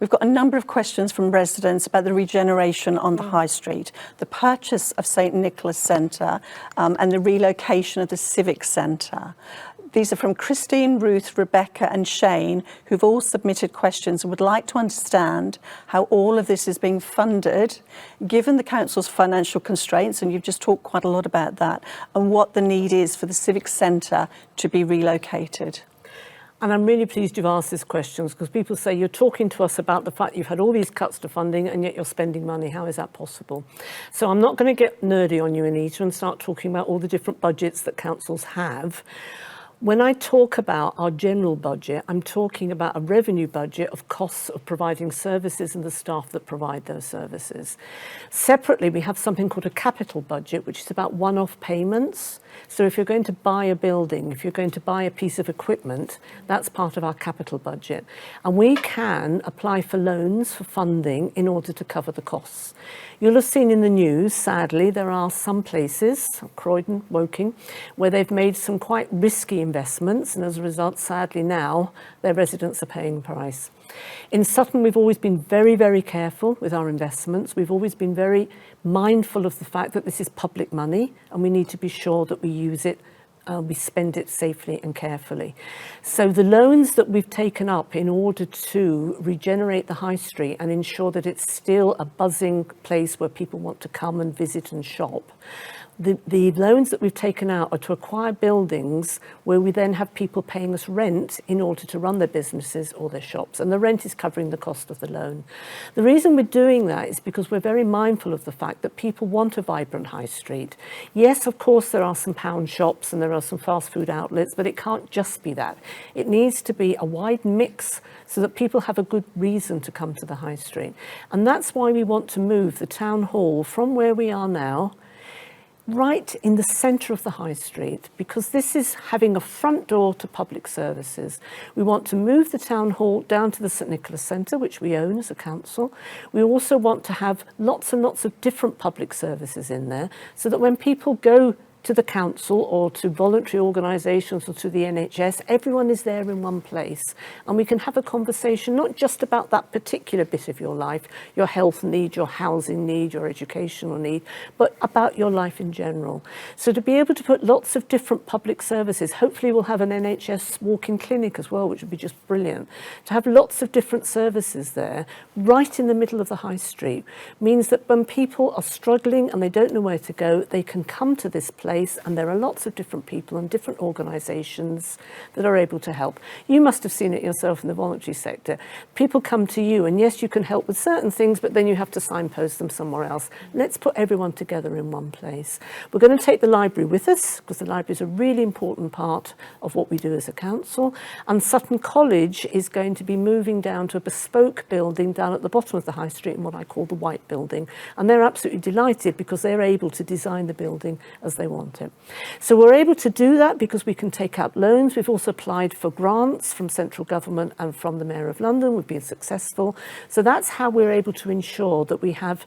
We've got a number of questions from residents about the regeneration on the High Street, the purchase of St Nicholas Centre and the relocation of the Civic Centre. These are from Christine, Ruth, Rebecca and Shane, who've all submitted questions and would like to understand how all of this is being funded, given the council's financial constraints, and you've just talked quite a lot about that, and what the need is for the Civic Centre to be relocated. And I'm really pleased you've asked these questions, because people say you're talking to us about the fact you've had all these cuts to funding and yet you're spending money. How is that possible? So I'm not going to get nerdy on you, Anita, and start talking about all the different budgets that councils have. When I talk about our general budget, I'm talking about a revenue budget of costs of providing services and the staff that provide those services. Separately, we have something called a capital budget, which is about one-off payments. So if you're going to buy a building, if you're going to buy a piece of equipment, that's part of our capital budget. And we can apply for loans for funding in order to cover the costs. You'll have seen in the news, sadly, there are some places, Croydon, Woking, where they've made some quite risky investments, and as a result, sadly now, their residents are paying the price. In Sutton, we've always been very, very careful with our investments. We've always been very mindful of the fact that this is public money and we need to be sure that we use it, we spend it safely and carefully. So the loans that we've taken up in order to regenerate the High Street and ensure that it's still a buzzing place where people want to come and visit and shop, the loans that we've taken out are to acquire buildings where we then have people paying us rent in order to run their businesses or their shops, and the rent is covering the cost of the loan. The reason we're doing that is because we're very mindful of the fact that people want a vibrant High Street. Yes, of course, there are some pound shops and there are some fast food outlets, but it can't just be that. It needs to be a wide mix so that people have a good reason to come to the High Street. And that's why we want to move the town hall from where we are now right in the centre of the High Street, because this is having a front door to public services. We want to move the town hall down to the St Nicholas Centre, which we own as a council. We also want to have lots and lots of different public services in there, so that when people go to the council or to voluntary organisations or to the NHS, everyone is there in one place, and we can have a conversation not just about that particular bit of your life, your health need, your housing need, your educational need, but about your life in general. So to be able to put lots of different public services, hopefully we'll have an NHS walk-in clinic as well, which would be just brilliant. To have lots of different services there right in the middle of the High Street means that when people are struggling and they don't know where to go, they can come to this place, and there are lots of different people and different organisations that are able to help. You must have seen it yourself in the voluntary sector. People come to you, and yes, you can help with certain things, but then you have to signpost them somewhere else. Let's put everyone together in one place. We're going to take the library with us, because the library is a really important part of what we do as a council, and Sutton College is going to be moving down to a bespoke building down at the bottom of the High Street in what I call the White Building, and they're absolutely delighted because they're able to design the building as they want it. So we're able to do that because we can take out loans. We've also applied for grants from central government and from the Mayor of London. We've been successful. So that's how we're able to ensure that we have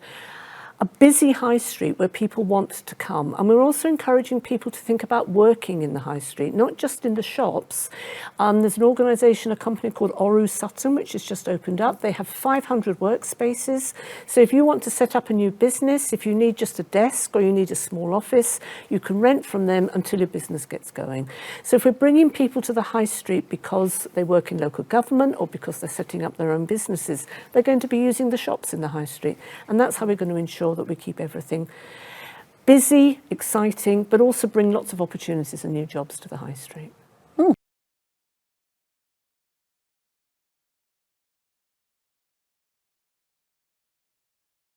a busy High Street where people want to come. And we're also encouraging people to think about working in the High Street, not just in the shops. There's an organisation, a company called Oru Sutton, which has just opened up. They have 500 workspaces. So if you want to set up a new business, if you need just a desk or you need a small office, you can rent from them until your business gets going. So if we're bringing people to the High Street because they work in local government or because they're setting up their own businesses, they're going to be using the shops in the High Street. And that's how we're going to ensure that we keep everything busy, exciting, but also bring lots of opportunities and new jobs to the High Street.